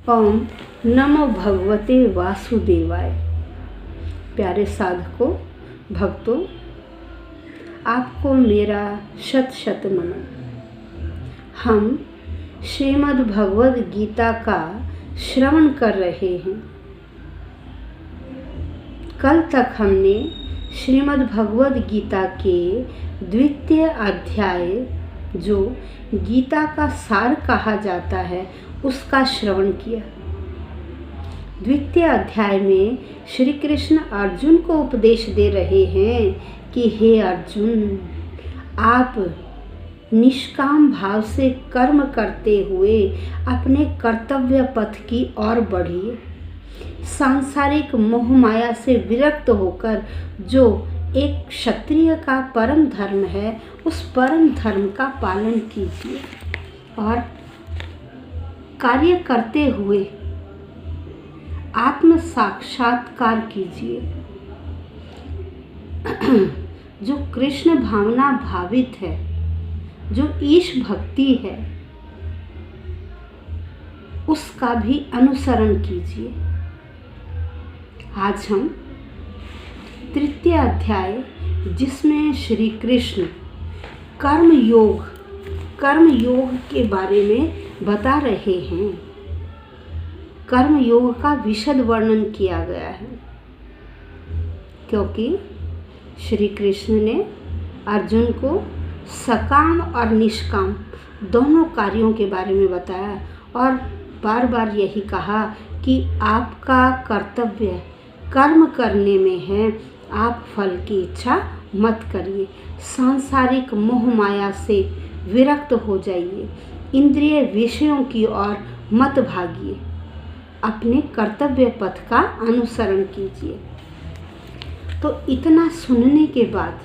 ओम नमो भगवते वासुदेवाय। प्यारे साधकों, भक्तों, आपको मेरा शत शत नमन। हम श्रीमद् भगवद गीता का श्रवण कर रहे हैं। कल तक हमने श्रीमद् भगवद गीता के द्वितीय अध्याय, जो गीता का सार कहा जाता है, उसका श्रवण किया। द्वितीय अध्याय में श्री कृष्ण अर्जुन को उपदेश दे रहे हैं कि हे अर्जुन, आप निष्काम भाव से कर्म करते हुए अपने कर्तव्य पथ की ओर बढ़िए। सांसारिक मोह माया से विरक्त होकर जो एक क्षत्रिय का परम धर्म है, उस परम धर्म का पालन कीजिए और कार्य करते हुए आत्म साक्षात्कार कीजिए। जो कृष्ण भावना भावित है, जो ईश भक्ति है, उसका भी अनुसरण कीजिए। आज हम तृतीय अध्याय, जिसमें श्री कृष्ण कर्म योग के बारे में बता रहे हैं। कर्म योग का विशद वर्णन किया गया है, क्योंकि श्री कृष्ण ने अर्जुन को सकाम और निष्काम दोनों कार्यों के बारे में बताया और बार बार यही कहा कि आपका कर्तव्य कर्म करने में है, आप फल की इच्छा मत करिए। सांसारिक मोह माया से विरक्त हो जाइए, इंद्रिय विषयों की ओर मत भागिए, अपने कर्तव्य पथ का अनुसरण कीजिए। तो इतना सुनने के बाद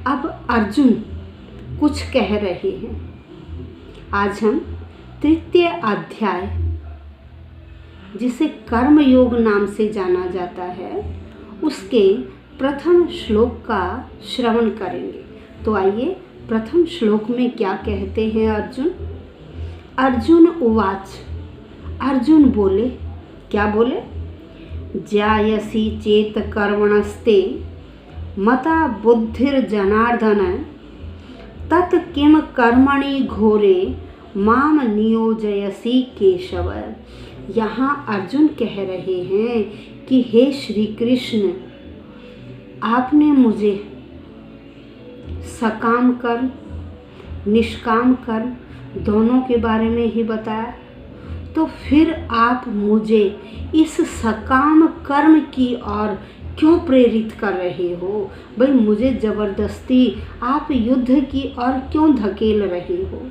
अब अर्जुन कुछ कह रहे हैं। आज हम तृतीय अध्याय, जिसे कर्म योग नाम से जाना जाता है, उसके प्रथम श्लोक का श्रवण करेंगे। तो आइए, प्रथम श्लोक में क्या कहते हैं अर्जुन। अर्जुन उवाच, अर्जुन बोले, क्या बोले? जायसी चेत कर्मणस्ते मता बुद्धिर्जनार्दन तत् किम कर्मणि घोरे माम नियोजयसी केशव। यहाँ अर्जुन कह रहे हैं कि हे श्री कृष्ण, आपने मुझे सकाम कर्म निष्काम कर्म दोनों के बारे में ही बताया, तो फिर आप मुझे इस सकाम कर्म की ओर क्यों प्रेरित कर रहे हो? भाई, मुझे ज़बरदस्ती आप युद्ध की ओर क्यों धकेल रहे हो?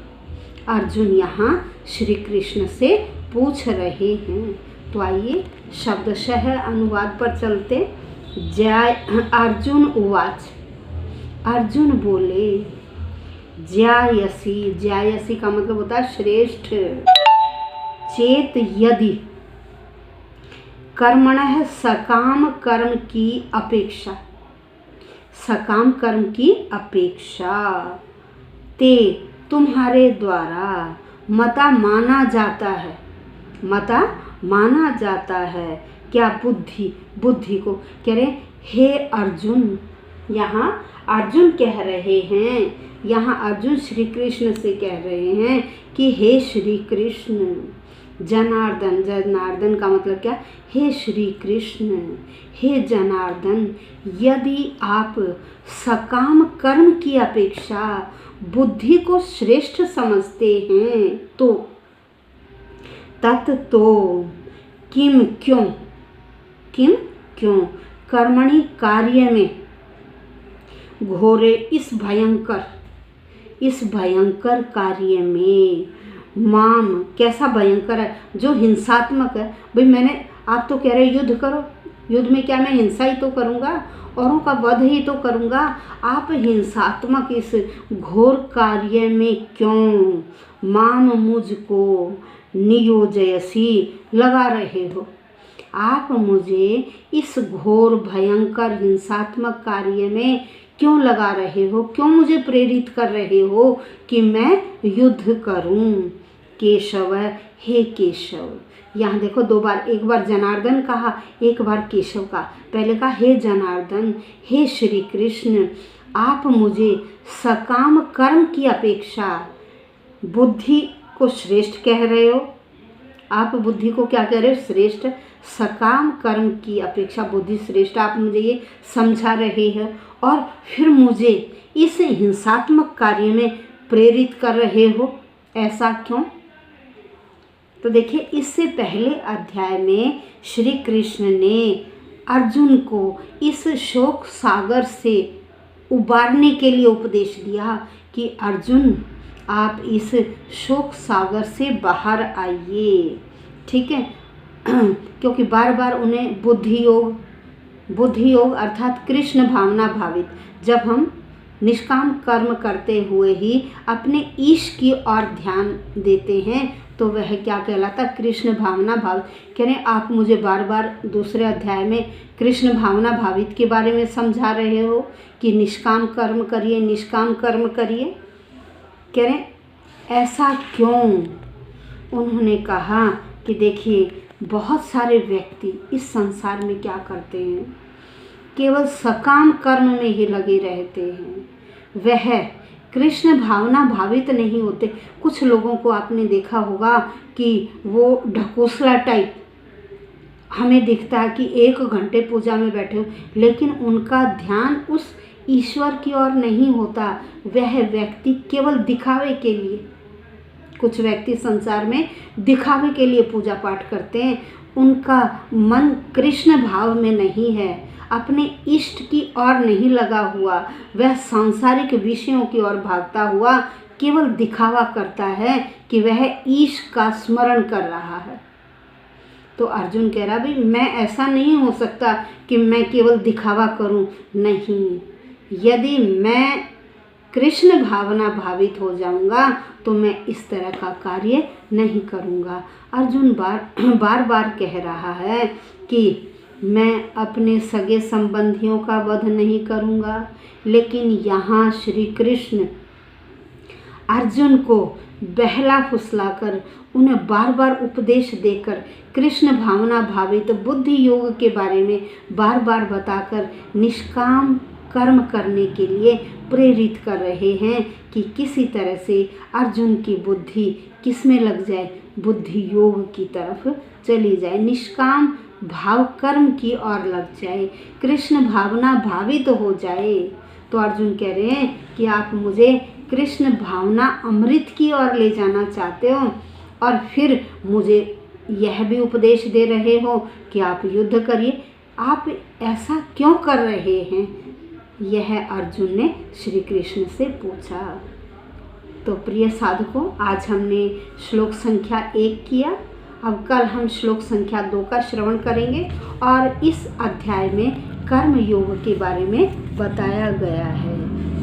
अर्जुन यहाँ श्री कृष्ण से पूछ रहे हैं। तो आइए शब्दशः अनुवाद पर चलते। अर्जुन उवाच, अर्जुन बोले, ज्यायसी का मतलब होता है श्रेष्ठ। चेत यदि, कर्मणः सकाम कर्म की अपेक्षा, सकाम कर्म की अपेक्षा, ते तुम्हारे द्वारा मता माना जाता है, मता माना जाता है क्या? बुद्धि को कह रहे हे अर्जुन। यहाँ अर्जुन कह रहे हैं, यहाँ अर्जुन श्री कृष्ण से कह रहे हैं कि हे श्री कृष्ण, जनार्दन का मतलब क्या? हे श्री कृष्ण, हे जनार्दन, यदि आप सकाम कर्म की अपेक्षा बुद्धि को श्रेष्ठ समझते हैं, तो तत् तो किम क्यों कर्मणि कार्य में घोरे, इस भयंकर कार्य में माम, कैसा भयंकर है? जो हिंसात्मक है। भाई, आप तो कह रहे युद्ध करो, युद्ध में क्या मैं हिंसा ही तो करूँगा, औरों का वध ही तो करूँगा। आप हिंसात्मक इस घोर कार्य में क्यों माम, मुझको नियोजयसी लगा रहे हो? आप मुझे इस घोर भयंकर हिंसात्मक कार्य में क्यों लगा रहे हो? क्यों मुझे प्रेरित कर रहे हो कि मैं युद्ध करूं? केशव, हे केशव। यहाँ देखो दो बार, एक बार जनार्दन कहा, एक बार केशव कहा। पहले कहा हे जनार्दन, हे श्री कृष्ण, आप मुझे सकाम कर्म की अपेक्षा बुद्धि को श्रेष्ठ कह रहे हो। आप बुद्धि को क्या कह रहे हो? श्रेष्ठ। सकाम कर्म की अपेक्षा बुद्धि श्रेष्ठ, आप मुझे ये समझा रहे हैं और फिर मुझे इस हिंसात्मक कार्य में प्रेरित कर रहे हो, ऐसा क्यों? तो देखिए, इससे पहले अध्याय में श्री कृष्ण ने अर्जुन को इस शोक सागर से उबारने के लिए उपदेश दिया कि अर्जुन, आप इस शोक सागर से बाहर आइए, ठीक है। क्योंकि बार बार उन्हें बुद्धि योग अर्थात कृष्ण भावना भावित, जब हम निष्काम कर्म करते हुए ही अपने ईश की ओर ध्यान देते हैं तो वह क्या कहलाता? कृष्ण भावना भावित। कह रहे आप मुझे बार बार दूसरे अध्याय में कृष्ण भावना भावित के बारे में समझा रहे हो कि निष्काम कर्म करिए, निष्काम कर्म करिए। कह रहे ऐसा क्यों? उन्होंने कहा कि देखिए, बहुत सारे व्यक्ति इस संसार में क्या करते हैं, केवल सकाम कर्म में ही लगे रहते हैं, वह कृष्ण भावना भावित नहीं होते। कुछ लोगों को आपने देखा होगा कि वो ढकोसला टाइप हमें दिखता है कि 1 घंटे पूजा में बैठे हो, लेकिन उनका ध्यान उस ईश्वर की ओर नहीं होता। वह व्यक्ति केवल दिखावे के लिए, कुछ व्यक्ति संसार में दिखावे के लिए पूजा पाठ करते हैं, उनका मन कृष्ण भाव में नहीं है, अपने इष्ट की ओर नहीं लगा हुआ, वह सांसारिक विषयों की ओर भागता हुआ केवल दिखावा करता है कि वह ईश का स्मरण कर रहा है। तो अर्जुन कह रहा, भाई मैं ऐसा नहीं हो सकता कि मैं केवल दिखावा करूं, नहीं, यदि मैं कृष्ण भावना भावित हो जाऊंगा तो मैं इस तरह का कार्य नहीं करूंगा। अर्जुन बार बार कह रहा है कि मैं अपने सगे संबंधियों का वध नहीं करूंगा, लेकिन यहाँ श्री कृष्ण अर्जुन को बहला फुसलाकर, उन्हें बार बार उपदेश देकर कृष्ण भावना भावित बुद्धि योग के बारे में बार बार बताकर निष्काम कर्म करने के लिए प्रेरित कर रहे हैं कि किसी तरह से अर्जुन की बुद्धि किस में लग जाए? बुद्धि योग की तरफ चली जाए, निष्काम भाव कर्म की ओर लग जाए, कृष्ण भावना भावित हो जाए। तो अर्जुन कह रहे हैं कि आप मुझे कृष्ण भावना अमृत की ओर ले जाना चाहते हो और फिर मुझे यह भी उपदेश दे रहे हो कि आप युद्ध करिए। आप ऐसा क्यों कर रहे हैं? यह अर्जुन ने श्री कृष्ण से पूछा। तो प्रिय साधकों, आज हमने श्लोक संख्या 1 किया। अब कल हम श्लोक संख्या 2 का श्रवण करेंगे और इस अध्याय में कर्म योग के बारे में बताया गया है।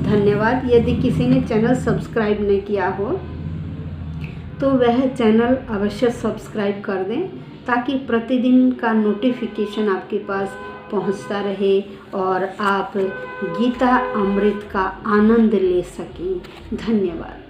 धन्यवाद। यदि किसी ने चैनल सब्सक्राइब नहीं किया हो तो वह चैनल अवश्य सब्सक्राइब कर दें, ताकि प्रतिदिन का नोटिफिकेशन आपके पास पहुंचता रहे और आप गीता अमृत का आनंद ले सकें। धन्यवाद।